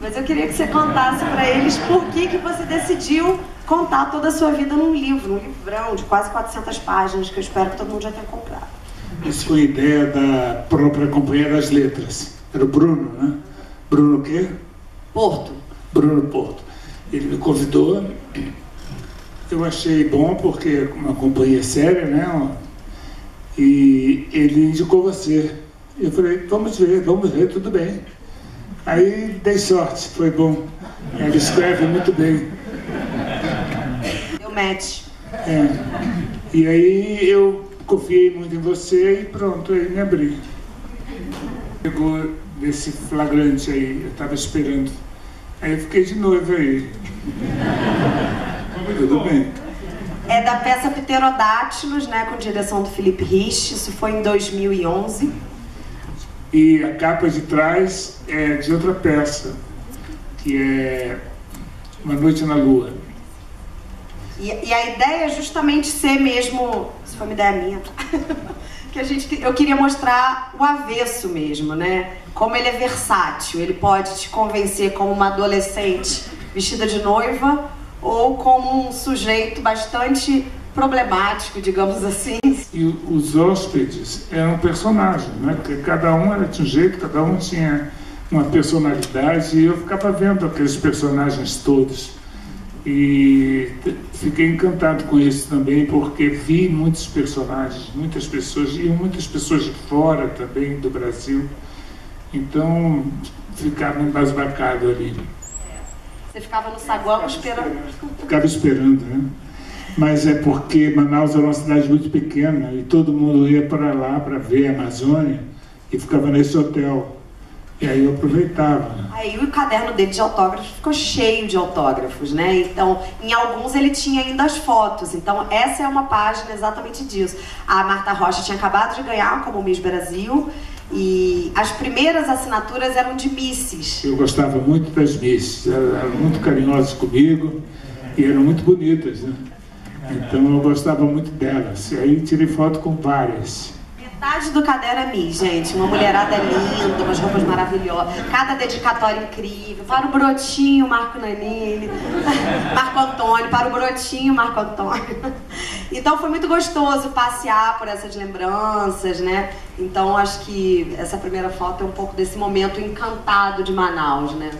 Mas eu queria que você contasse para eles por que você decidiu contar toda a sua vida num livro, um livrão de quase 400 páginas, que eu espero que todo mundo já tenha comprado. Isso foi ideia da própria Companhia das Letras. Era o Bruno, né? Bruno o quê? Porto. Bruno Porto. Ele me convidou. Eu achei bom porque é uma companhia séria, né? E ele indicou você. Eu falei, vamos ver, tudo bem. Aí dei sorte, foi bom. Ele escreve muito bem. Deu match. É. E aí eu confiei muito em você e pronto, aí me abri. Chegou desse flagrante aí, eu estava esperando. Aí eu fiquei de noiva aí. Tudo bem. É da peça Pterodáctilos, né, com direção do Felipe Rich. Isso foi em 2011. E a capa de trás é de outra peça, que é Uma Noite na Lua. E a ideia é justamente ser mesmo, isso foi uma ideia minha, que eu queria mostrar o avesso mesmo, né? Como ele é versátil, ele pode te convencer como uma adolescente vestida de noiva ou como um sujeito bastante problemático, digamos assim. E os hóspedes eram personagens, né? Porque cada um era de um jeito, cada um tinha uma personalidade, e eu ficava vendo aqueles personagens todos. E fiquei encantado com isso também, porque vi muitos personagens, muitas pessoas, e muitas pessoas de fora também, do Brasil. Então, ficava embasbacado ali. Você ficava no saguão esperando? Ficava esperando, né? Mas é porque Manaus era uma cidade muito pequena e todo mundo ia para lá para ver a Amazônia e ficava nesse hotel. E aí eu aproveitava. Aí o caderno dele de autógrafos ficou cheio de autógrafos, né? Então, em alguns ele tinha ainda as fotos. Então, essa é uma página exatamente disso. A Marta Rocha tinha acabado de ganhar como Miss Brasil e as primeiras assinaturas eram de misses. Eu gostava muito das misses. Eram muito carinhosas comigo e eram muito bonitas, né? Então eu gostava muito delas. E aí tirei foto com várias. Metade do caderno é Miss, gente. Uma mulherada linda, umas roupas maravilhosas. Cada dedicatória incrível. Para o Brotinho, Marco Nanini. Marco Antônio. Para o Brotinho, Marco Antônio. Então foi muito gostoso passear por essas lembranças, né? Então acho que essa primeira foto é um pouco desse momento encantado de Manaus, né?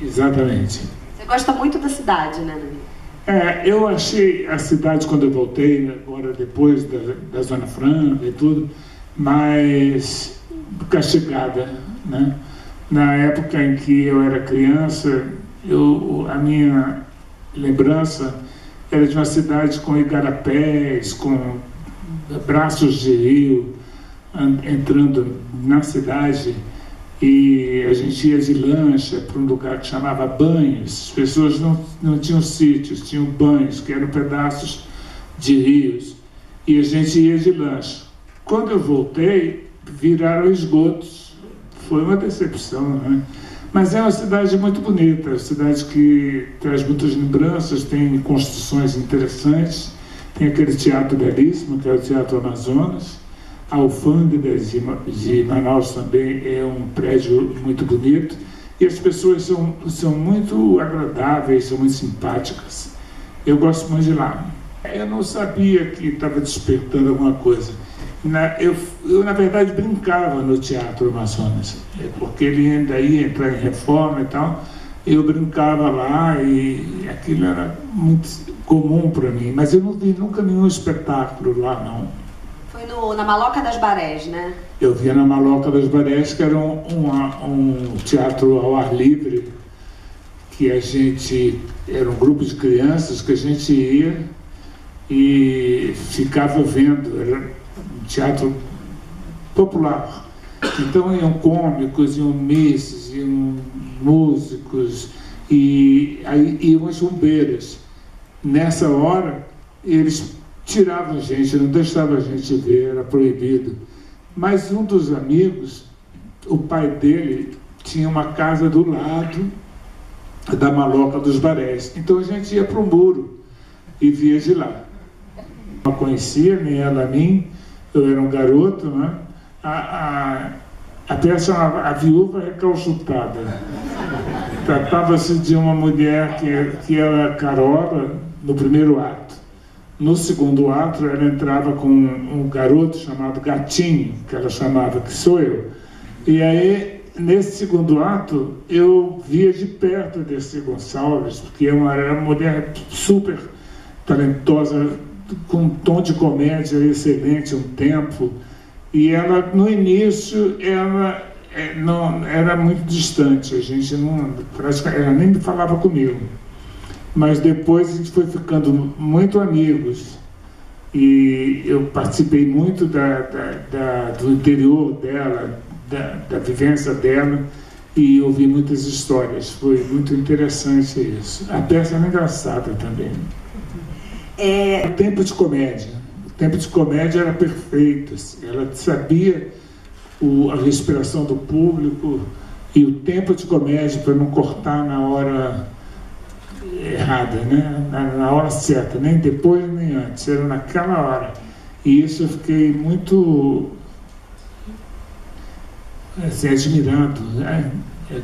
Exatamente. Você gosta muito da cidade, né, Nanini? Eu achei a cidade, quando eu voltei, agora depois da Zona Franca e tudo, mais castigada, né? Na época em que eu era criança, a minha lembrança era de uma cidade com igarapés, com braços de rio, entrando na cidade. E a gente ia de lancha para um lugar que chamava Banhos. As pessoas não tinham sítios, tinham banhos, que eram pedaços de rios. E a gente ia de lancha. Quando eu voltei, viraram esgotos. Foi uma decepção, né? Mas é uma cidade muito bonita, uma cidade que traz muitas lembranças, tem construções interessantes, tem aquele teatro belíssimo, que é o Teatro Amazonas. A alfândega de Manaus também é um prédio muito bonito e as pessoas são muito agradáveis, são muito simpáticas. Eu gosto muito de lá. Eu não sabia que estava despertando alguma coisa. Eu na verdade, brincava no Teatro Amazonas, porque ele ainda ia entrar em reforma e tal. Eu brincava lá e aquilo era muito comum para mim, mas eu não vi nunca nenhum espetáculo lá, não. Foi na Maloca das Barés, né? Eu via na Maloca das Barés, que era um teatro ao ar livre, que era um grupo de crianças que a gente ia e ficava vendo. Era um teatro popular. Então iam cômicos, iam misses, iam músicos, e aí iam as bombeiras. Nessa hora, eles tiravam a gente, não deixavam a gente ver, era proibido. Mas um dos amigos, o pai dele, tinha uma casa do lado da Maloca dos Barés. Então a gente ia para o muro e via de lá. Não conhecia, nem ela a mim, eu era um garoto, né? A peça A Viúva Recalchutada. Tratava-se de uma mulher que era Carola no primeiro ato. No segundo ato, ela entrava com um garoto chamado Gatinho, que ela chamava, que sou eu. E aí, nesse segundo ato, eu via de perto Dercy Gonçalves, porque era uma mulher super talentosa, com um tom de comédia excelente, um tempo. E ela, no início, não era muito distante, a gente não, ela nem falava comigo, mas depois a gente foi ficando muito amigos e eu participei muito do interior dela, da vivência dela, e ouvi muitas histórias. Foi muito interessante isso. A peça era engraçada também. O tempo de comédia era perfeito, assim. Ela sabia a respiração do público e o tempo de comédia para não cortar na hora errada, né? Na hora certa, nem depois nem antes, era naquela hora. E isso eu fiquei muito assim, admirado, né?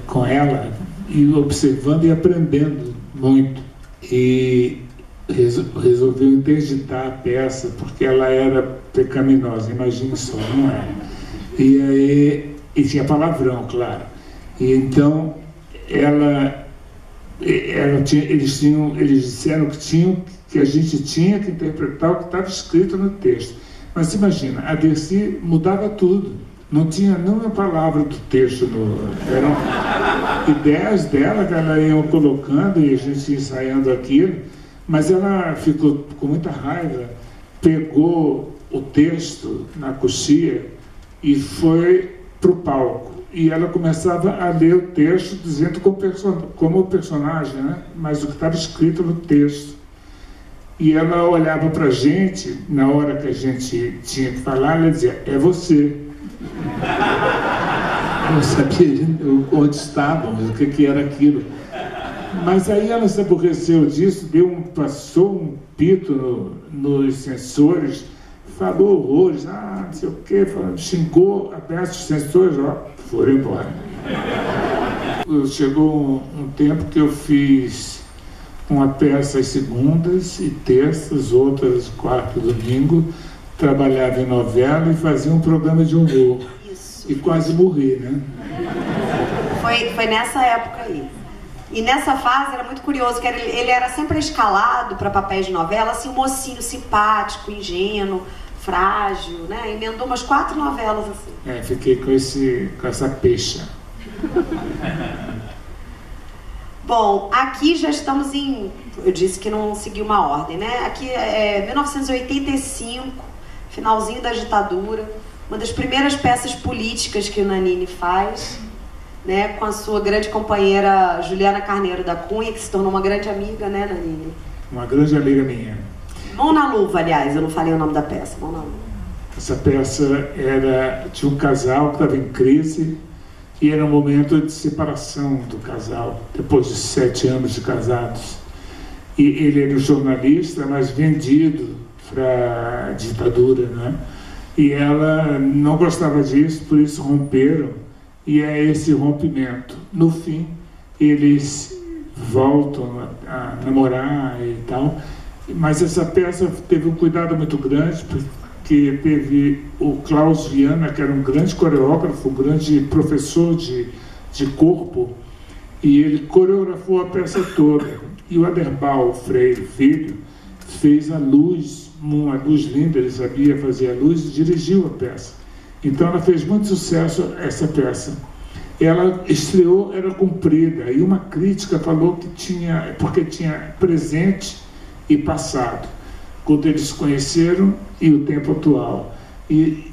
Com ela, e observando e aprendendo muito. E resolveu interditar a peça porque ela era pecaminosa, imagine só, não é? E aí, tinha palavrão, claro. E então, eles disseram que a gente tinha que interpretar o que estava escrito no texto. Mas imagina, a Dercy mudava tudo. Não tinha nenhuma palavra do texto. Eram ideias dela que ela ia colocando e a gente ensaiando aquilo. Mas ela ficou com muita raiva, pegou o texto na coxia e foi para o palco. E ela começava a ler o texto dizendo como personagem, né? Mas o que estava escrito no texto. E ela olhava para a gente, na hora que a gente tinha que falar, ela dizia, é você. Eu não sabia onde estávamos, o que era aquilo. Mas aí ela se aborreceu disso, passou um pito nos censores, falou horrores, não sei o quê, xingou aberto os censores, foram embora. Chegou um tempo que eu fiz uma peça às segundas e terças, outras quarto e domingo, trabalhava em novela e fazia um programa de humor. Isso. E quase morri, né? Foi nessa época aí. E nessa fase era muito curioso, que ele era sempre escalado para papéis de novela, assim, um mocinho simpático, ingênuo, frágil, né? Emendou umas 4 novelas assim. Fiquei com essa pecha. Bom, aqui já estamos eu disse que não segui uma ordem, né? Aqui é 1985, finalzinho da ditadura, uma das primeiras peças políticas que o Nanini faz, né, com a sua grande companheira Juliana Carneiro da Cunha, que se tornou uma grande amiga, né, Nanini? Uma grande amiga minha. Mão na Luva, aliás, eu não falei o nome da peça, Mão na Luva. Essa peça tinha um casal que estava em crise e era um momento de separação do casal, depois de 7 anos de casados. E ele era um jornalista, mas vendido para a ditadura, né? E ela não gostava disso, por isso romperam. E é esse rompimento. No fim, eles voltam a namorar e tal. Mas essa peça teve um cuidado muito grande, porque teve o Klaus Viana, que era um grande coreógrafo, um grande professor de corpo, e ele coreografou a peça toda. E o Aderbal Freire Filho fez a luz, uma luz linda, ele sabia fazer a luz e dirigiu a peça. Então ela fez muito sucesso, essa peça. Ela estreou, era comprida, e uma crítica falou que porque tinha presente e passado, quando eles se conheceram e o tempo atual. E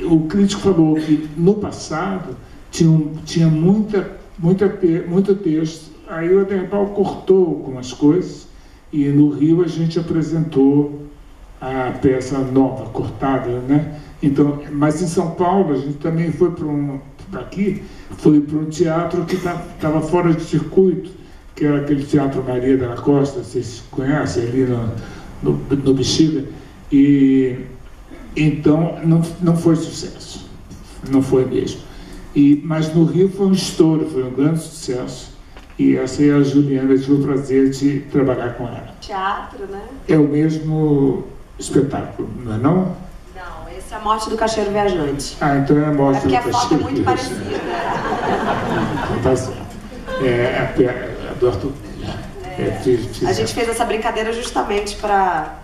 o crítico falou que no passado tinha muito texto, aí o Aderbal cortou algumas coisas, e no Rio a gente apresentou a peça nova, cortada, né? Então, mas em São Paulo a gente também foi para um teatro que estava fora de circuito, que era aquele Teatro Maria da Costa, vocês conhecem, ali no Bexiga, e então não foi sucesso, não foi mesmo. Mas no Rio foi um estouro, foi um grande sucesso, E essa é a Juliana, eu tive o prazer de trabalhar com ela. Teatro, né? É o mesmo espetáculo, não é não? Não, esse é A Morte do Caixeiro Viajante. Ah, então é A Morte do Caixeiro. É porque a foto é muito Viajante. parecida. Tá certo. É do Arthur. A gente fez essa brincadeira justamente para...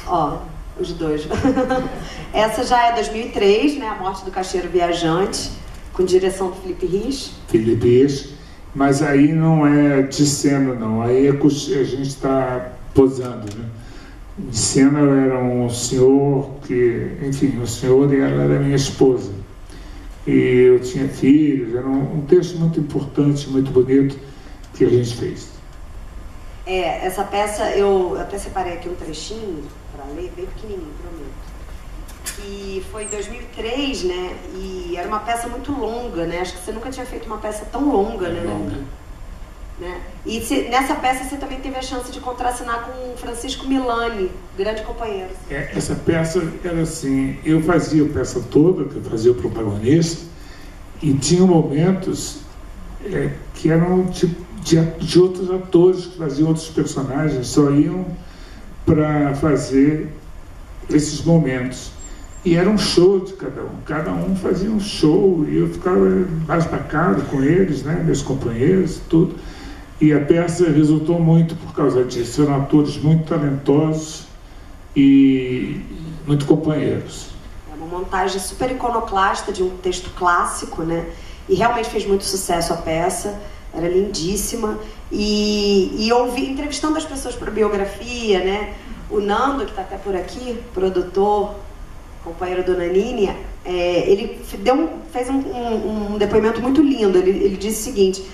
Ó, os dois. Essa já é 2003, né? A Morte do Caixeiro Viajante, com direção do Felipe Rich. Felipe Rich, mas aí não é de cena, não. Aí a gente está posando, né? De cena eu era um senhor que, enfim, o senhor e ela era minha esposa. E eu tinha filhos, era um texto muito importante, muito bonito que a gente fez. Essa peça, eu até separei aqui um trechinho para ler, bem pequenininho, prometo. E foi em 2003, né? E era uma peça muito longa, né? Acho que você nunca tinha feito uma peça tão longa, né? Longa. Né? E nessa peça você também teve a chance de contracenar com o Francisco Milani, grande companheiro. Essa peça era assim, eu fazia a peça toda, que eu fazia o protagonista, e tinha momentos que eram de outros atores que faziam outros personagens, só iam para fazer esses momentos. E era um show de cada um fazia um show, e eu ficava embasbacado com eles, né, meus companheiros, tudo. E a peça resultou muito por causa disso, eram atores muito talentosos e muito companheiros. É uma montagem super iconoclasta de um texto clássico, né, e realmente fez muito sucesso a peça. Era lindíssima, e eu ouvi, entrevistando as pessoas para biografia, né? O Nando, que está até por aqui, produtor, companheiro do Nanini, ele fez um depoimento muito lindo. Ele disse o seguinte: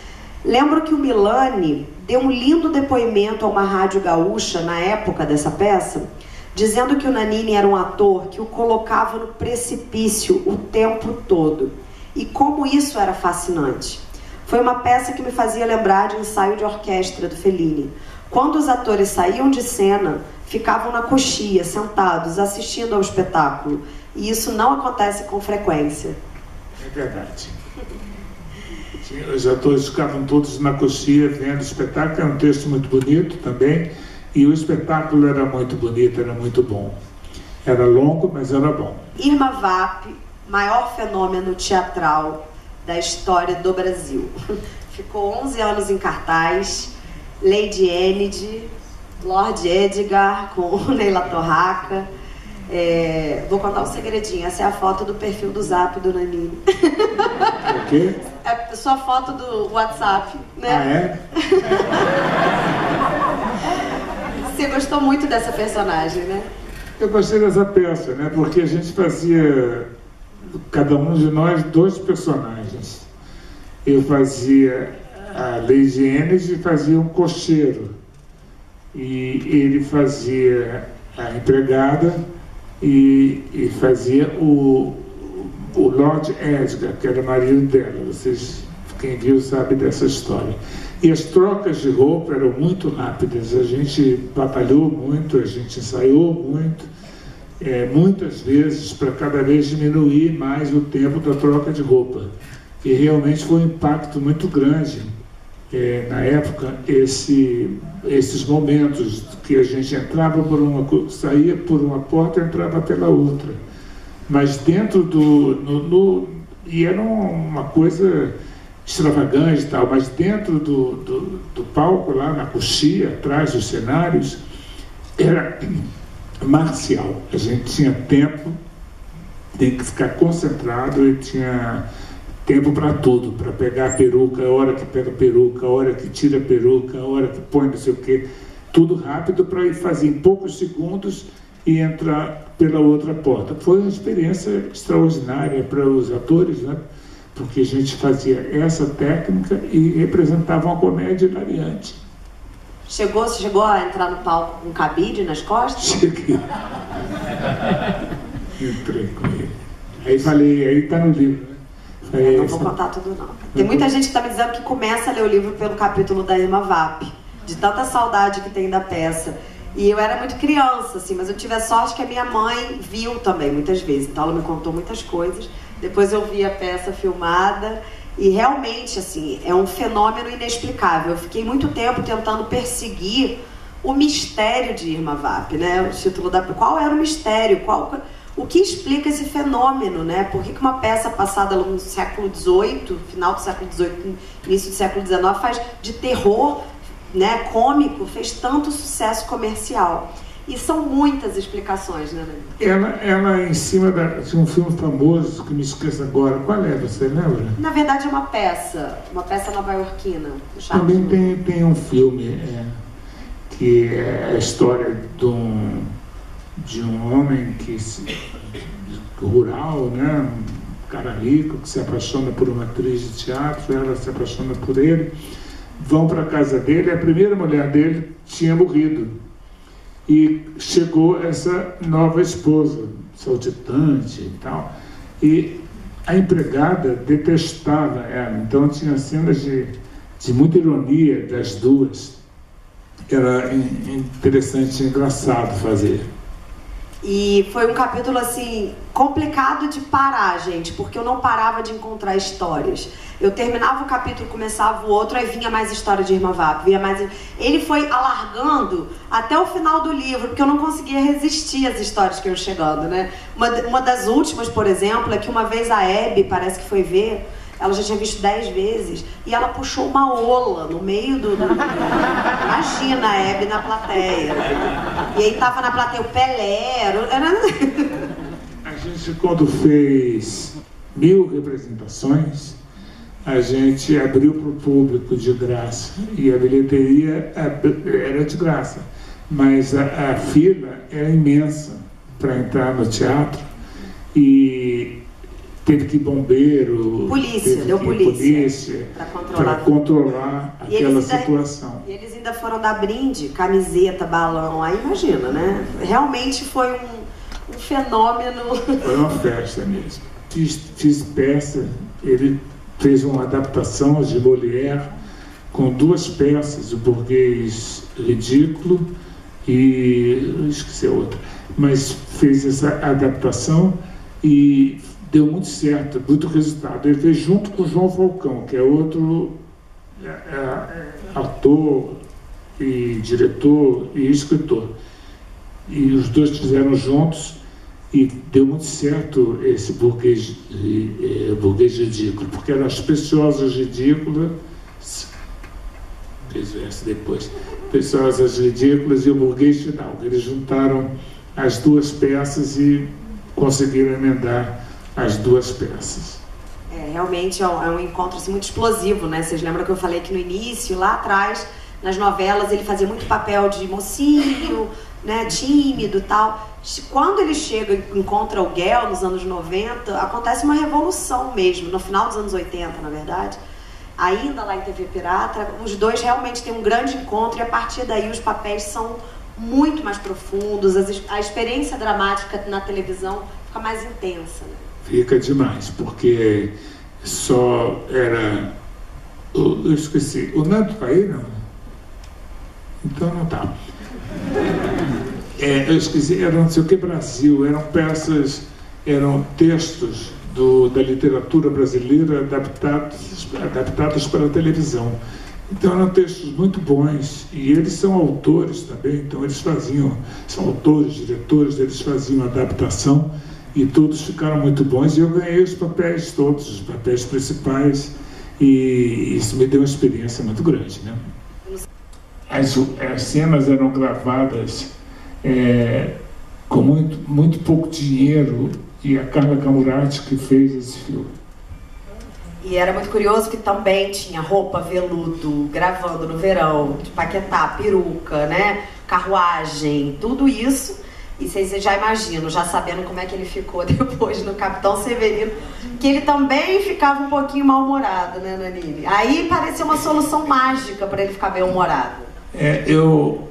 lembro que o Milani deu um lindo depoimento a uma rádio gaúcha na época dessa peça, dizendo que o Nanini era um ator que o colocava no precipício o tempo todo, e como isso era fascinante. Foi uma peça que me fazia lembrar de ensaio de orquestra do Fellini. Quando os atores saíam de cena, ficavam na coxia, sentados, assistindo ao espetáculo. E isso não acontece com frequência. É verdade. Os atores ficavam todos na coxia vendo o espetáculo, era um texto muito bonito também, e o espetáculo era muito bonito, era muito bom. Era longo, mas era bom. Irma Vap, maior fenômeno teatral da história do Brasil. Ficou 11 anos em cartaz, Lady Enid, Lord Edgar com Neila Torraca. Vou contar um segredinho, essa é a foto do perfil do Zap do Nanini. O quê? É sua foto do WhatsApp, né? Ah, é? Você gostou muito dessa personagem, né? Eu gostei dessa peça, né? Porque a gente fazia, cada um de nós, 2 personagens. Eu fazia a Lady Enid e fazia um cocheiro. E ele fazia a empregada e fazia o Lord Edgar, que era o marido dela. Vocês, quem viu, sabe dessa história. E as trocas de roupa eram muito rápidas. A gente batalhou muito, a gente ensaiou muito, muitas vezes, para cada vez diminuir mais o tempo da troca de roupa. E realmente foi um impacto muito grande, na época, esses momentos que a gente entrava saía por uma porta e entrava pela outra. Mas dentro e era uma coisa extravagante e tal, mas dentro do palco, lá na coxia, atrás dos cenários, era marcial. A gente tinha tempo, tem que ficar concentrado e tinha tempo para tudo, para pegar a peruca, a hora que pega a peruca, a hora que tira a peruca, a hora que põe não sei o quê, tudo rápido para ir fazer em poucos segundos e entrar pela outra porta. Foi uma experiência extraordinária para os atores, né? Porque a gente fazia essa técnica e representava uma comédia hilariante. Você chegou a entrar no palco com um cabide nas costas? Cheguei. Entrei com ele. Aí falei, aí está no livro. Não vou contar tudo não. Tem muita gente que está me dizendo que começa a ler o livro pelo capítulo da Irma Vap, de tanta saudade que tem da peça. E eu era muito criança, assim, mas eu tive a sorte que a minha mãe viu também muitas vezes, então ela me contou muitas coisas. Depois eu vi a peça filmada E realmente, assim, é um fenômeno inexplicável. Eu fiquei muito tempo tentando perseguir o mistério de Irma Vap, né? O título da... Qual era o mistério? O que explica esse fenômeno, né? Por que uma peça passada no século XVIII, final do século XVIII, início do século XIX, de terror, né, cômico, fez tanto sucesso comercial? E são muitas explicações, né? Ela é em cima de um filme famoso, que me esqueço agora. Qual é, você lembra? Na verdade é uma peça nova-iorquina. Também tem um filme que é a história de um homem rural, né? Um cara rico que se apaixona por uma atriz de teatro, ela se apaixona por ele, vão para a casa dele, a primeira mulher dele tinha morrido. E chegou essa nova esposa, saltitante e tal, e a empregada detestava ela, então tinha cenas de muita ironia das duas. Era interessante e engraçado fazer. E foi um capítulo, assim, complicado de parar, gente, porque eu não parava de encontrar histórias. Eu terminava o capítulo, começava o outro, aí vinha mais história de Irma Vap, vinha mais... Ele foi alargando até o final do livro, porque eu não conseguia resistir às histórias que iam chegando, né? Uma das últimas, por exemplo, é que uma vez a Hebe, parece que foi ver, ela já tinha visto 10 vezes, e ela puxou uma ola no meio do... Imagina a Hebe na plateia. E aí tava na plateia o Pelé. A gente, quando fez 1000 representações, a gente abriu para o público de graça. E a bilheteria era de graça. Mas a fila era imensa para entrar no teatro. E teve que ir bombeiro, polícia para controlar aquela situação. E eles ainda foram dar brinde, camiseta, balão, aí imagina, né? Realmente foi um fenômeno. Foi uma festa mesmo. Fiz peça, ele fez uma adaptação de Molière com 2 peças, o Burguês Ridículo e... esqueci a outra. Mas fez essa adaptação e deu muito certo, muito resultado. Ele fez junto com o João Falcão, que é outro ator e diretor e escritor. E os dois fizeram juntos e deu muito certo esse burguês ridículo, porque eram as Preciosas Ridículas, depois, Preciosas Ridículas e o Burguês Final. Eles juntaram as 2 peças e conseguiram emendar as 2 peças. Realmente é um encontro assim, muito explosivo, né? Vocês lembram que eu falei que no início, lá atrás, nas novelas, ele fazia muito papel de mocinho, né, tímido e tal. Quando ele chega e encontra o Guel nos anos 90, acontece uma revolução mesmo, no final dos anos 80, na verdade. Ainda lá em TV Pirata, os dois realmente têm um grande encontro e a partir daí os papéis são muito mais profundos, a experiência dramática na televisão fica mais intensa, né? Fica demais, porque só era... Eu esqueci. O Nando tá aí, não? Então não tá. Eu esqueci, era não sei o que Brasil, eram peças, eram textos da literatura brasileira adaptados para a televisão. Então eram textos muito bons, e eles são autores também, então eles são autores, diretores, eles faziam adaptação, e todos ficaram muito bons, e eu ganhei os papéis todos, os papéis principais, e isso me deu uma experiência muito grande, né? As cenas eram gravadas com muito pouco dinheiro, e a Carla Camurati que fez esse filme. E era muito curioso que também tinha roupa, veludo, gravando no verão, de Paquetá, peruca, né? Carruagem, tudo isso. E vocês já imaginam, já sabendo como é que ele ficou depois no Capitão Severino, que ele também ficava um pouquinho mal-humorado, né, Nanini? Aí parecia uma solução mágica para ele ficar bem-humorado. Eu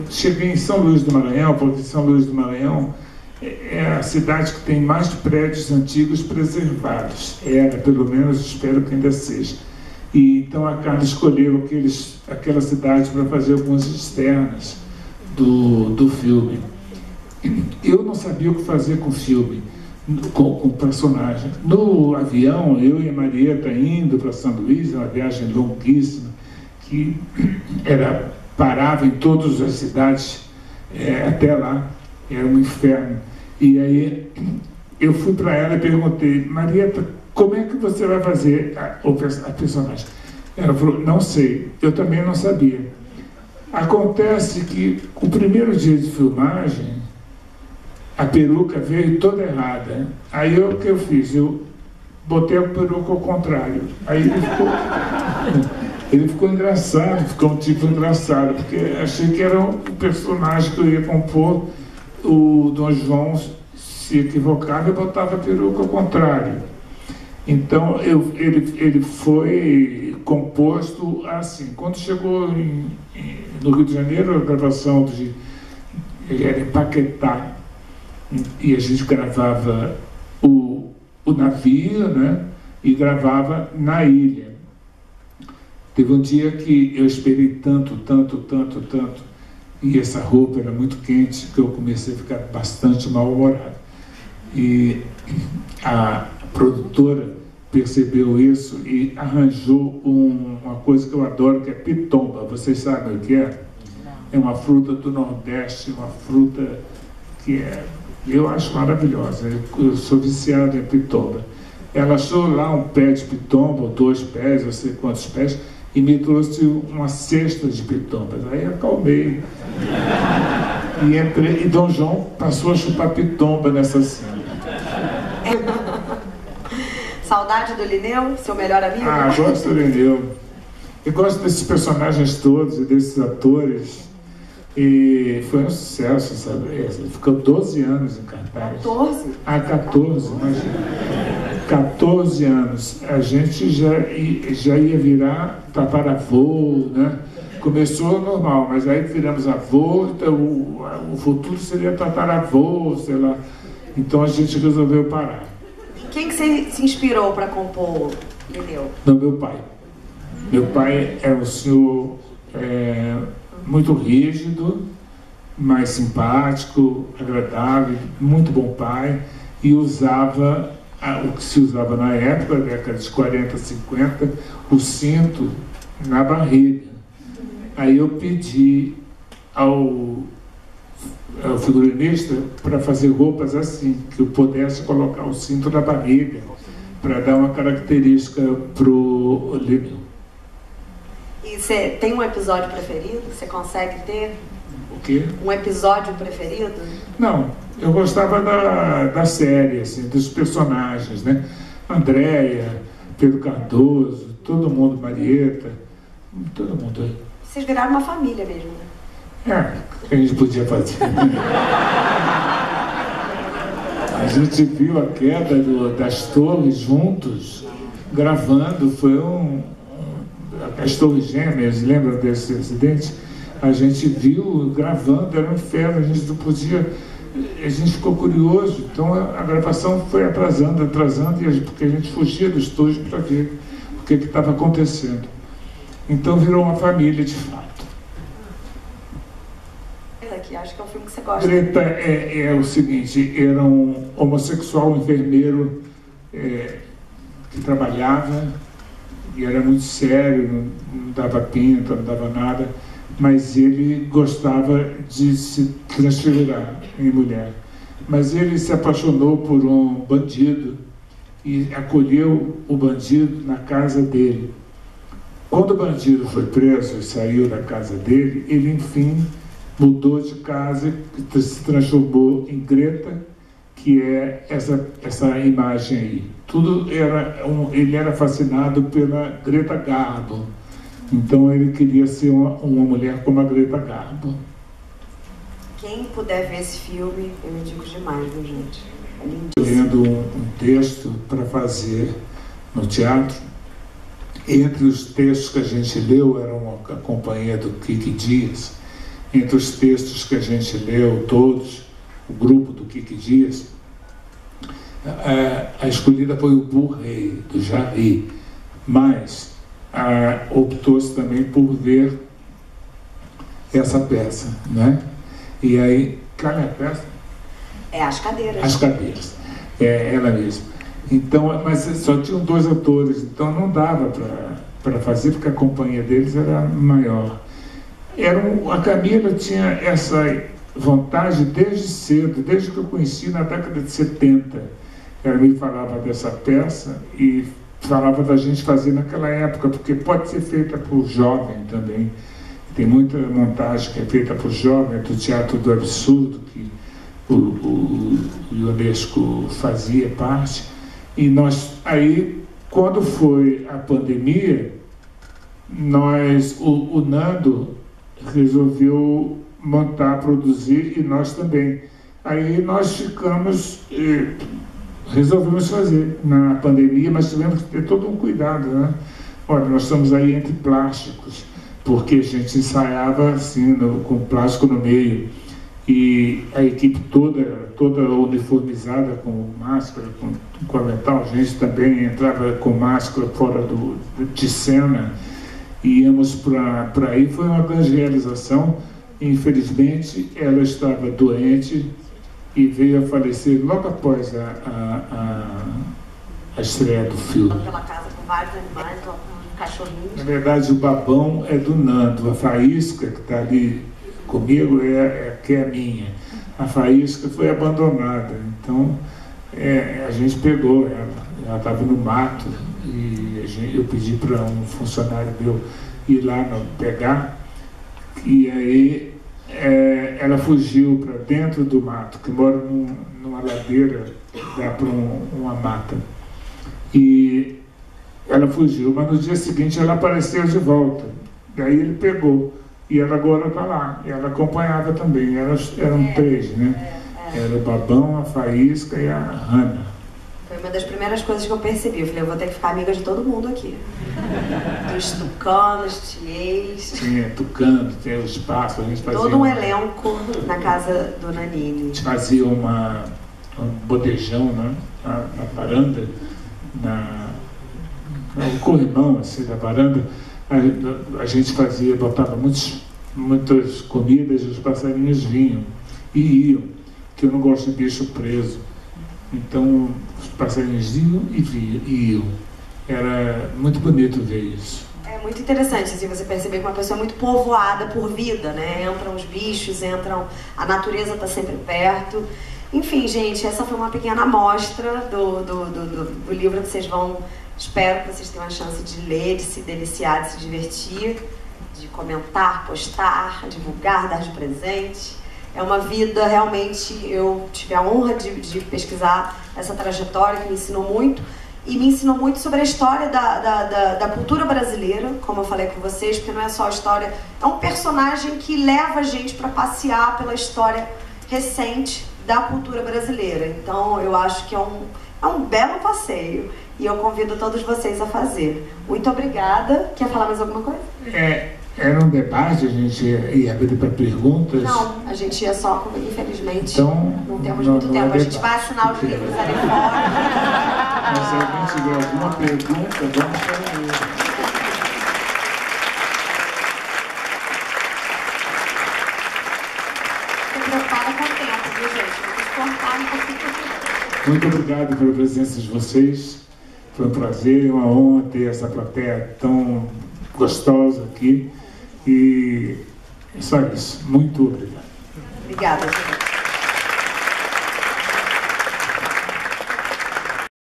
cheguei em São Luís do Maranhão, porque São Luís do Maranhão é a cidade que tem mais prédios antigos preservados. Era, pelo menos, espero que ainda seja. E então a Carla escolheu aquela cidade para fazer algumas externas do filme. Eu não sabia o que fazer com o filme, com o personagem. No avião, eu e a Marieta indo para São Luís, uma viagem longuíssima, que parava em todas as cidades, até lá, era um inferno. E aí eu fui para ela e perguntei: Marieta, como é que você vai fazer a personagem? Ela falou: não sei, eu também não sabia. Acontece que o primeiro dia de filmagem, a peruca veio toda errada. Aí o que eu fiz? Eu botei a peruca ao contrário. Aí ele ficou engraçado, ficou um tipo engraçado, porque achei que era um personagem que eu ia compor. O Dom João se equivocava e botava a peruca ao contrário. Então ele foi composto assim. Quando chegou no Rio de Janeiro, a gravação ele era em Paquetá, e a gente gravava o navio, né? E gravava na ilha. Teve um dia que eu esperei tanto, e essa roupa era muito quente, que eu comecei a ficar bastante mal-humorado. E a produtora percebeu isso e arranjou uma coisa que eu adoro, que é pitomba. Vocês sabem o que é? É uma fruta do Nordeste, uma fruta que eu acho maravilhosa. Eu sou viciado em pitomba. Ela achou lá um pé de pitomba, ou 2 pés, eu sei quantos pés, e me trouxe uma cesta de pitombas. Aí acalmei. E entrei, e Dom João passou a chupar pitomba nessa cena. Saudade do Linneu, seu melhor amigo? Gosto do Linneu. Eu gosto desses personagens todos e desses atores. E foi um sucesso, sabe? Ele ficou 12 anos em cartaz. 14? 14, imagina. 14 anos. A gente já ia virar tataravô, né? Começou normal, mas aí viramos avô, então o futuro seria tataravô, sei lá. Então a gente resolveu parar. Em quem que você se inspirou para compor Linneu? No meu pai. Meu pai é um senhor muito rígido, mas simpático, agradável, muito bom pai, e usava o que se usava na época, década de 40, 50, o cinto na barriga. Aí eu pedi ao figurinista para fazer roupas assim, que eu pudesse colocar o cinto na barriga, para dar uma característica pro Linneu. E você tem um episódio preferido? Você consegue ter? O quê? Um episódio preferido? Não, eu gostava da série, assim, dos personagens, né? Andréia, Pedro Cardoso, todo mundo, Marieta, todo mundo aí. Vocês viraram uma família mesmo, né? O que a gente podia fazer? A gente viu a queda das torres juntos, gravando, foi as torres gêmeas, lembra desse acidente? A gente viu gravando, era um inferno, a gente não podia, a gente ficou curioso, então a gravação foi atrasando, porque a gente fugia do estúdio para ver o que estava acontecendo. Então virou uma família de fato. Acho que é um filme que você gosta. Greta é o seguinte, era um homossexual, um enfermeiro que trabalhava e era muito sério, não dava pinta, não dava nada, mas ele gostava de se transfigurar em mulher. Mas ele se apaixonou por um bandido e acolheu o bandido na casa dele. Quando o bandido foi preso e saiu da casa dele, ele, enfim, mudou de casa e se transformou em Greta, que é essa imagem aí. Ele era fascinado pela Greta Garbo, então ele queria ser uma mulher como a Greta Garbo. Quem puder ver esse filme, eu indico demais, viu, gente? É lindíssimo. Lendo um texto para fazer no teatro. Entre os textos que a gente leu, era a companhia do Kiki Dias. Entre os textos que a gente leu, todos, o grupo do Kiki Dias, a escolhida foi o Burrei, do Jarry, mas optou-se também por ver essa peça, né? E aí, qual é a peça? É As Cadeiras. As Cadeiras. Ela mesma. Então, mas só tinham 2 atores, então não dava para fazer, porque a companhia deles era maior. A Camila tinha essa vontade desde cedo, desde que eu conheci na década de 70. Ela me falava dessa peça e falava da gente fazer naquela época, porque pode ser feita por jovem também. Tem muita montagem que é feita por jovem, do Teatro do Absurdo, que o Ionesco fazia parte. E nós, aí, quando foi a pandemia, o Nando resolveu montar, produzir, e nós também. Aí nós resolvemos fazer na pandemia, mas tivemos que ter todo um cuidado, né? Olha, nós estamos aí entre plásticos, porque a gente ensaiava assim, com plástico no meio, e a equipe toda uniformizada com máscara, com avental. A gente também entrava com máscara fora de cena, e íamos para aí. Foi uma grande realização. Infelizmente, ela estava doente e veio a falecer logo após a estreia do filme. Pela casa com vários animais, cachorrinhos. Na verdade, o babão é do Nando, a Faísca, que está ali comigo, que é minha. A Faísca foi abandonada, então a gente pegou ela estava no mato, e eu pedi para um funcionário meu ir lá pegar, e aí ela fugiu para dentro do mato, que mora numa ladeira, dá para uma mata. E ela fugiu, mas no dia seguinte ela apareceu de volta. Daí ele pegou, e ela agora está lá. E ela acompanhava também, eram 3, né? Era o Babão, a Faísca e a Hannah. Foi uma das primeiras coisas que eu percebi. Eu falei, eu vou ter que ficar amiga de todo mundo aqui. Dos tucanos, tiês. Tinha tucano, tinha o espaço, a gente fazia... Todo um elenco na casa do Nanini. A gente fazia um bodejão, né? Na varanda, no corrimão, assim, da varanda. A gente botava muitas comidas, e os passarinhos vinham e iam, que eu não gosto de bicho preso. Então, os passarinhos iam e iam. Era muito bonito ver isso. É muito interessante, assim, você perceber que uma pessoa é muito povoada por vida, né? Entram os bichos, a natureza está sempre perto. Enfim, gente, essa foi uma pequena amostra do livro que vocês vão... Espero que vocês tenham a chance de ler, de se deliciar, de se divertir, de comentar, postar, divulgar, dar de presente. É uma vida, realmente, eu tive a honra de pesquisar essa trajetória que me ensinou muito, e me ensinou muito sobre a história da cultura brasileira, como eu falei com vocês, porque não é só a história, é um personagem que leva a gente para passear pela história recente da cultura brasileira. Então, eu acho que é um belo passeio. E eu convido todos vocês a fazer. Muito obrigada. Quer falar mais alguma coisa? Era um debate, a gente ia abrir para perguntas? Não, a gente ia só, infelizmente, então, não temos muito tempo. A gente vai assinar os livros ali fora. Mas se alguém tiver alguma pergunta, vamos fazer. Estou preocupada com o tempo, viu, gente? Vamos cortar um pouquinho. Muito obrigado pela presença de vocês. Foi um prazer e uma honra ter essa plateia tão gostosa aqui. E é só isso. Muito obrigado. Obrigada, gente.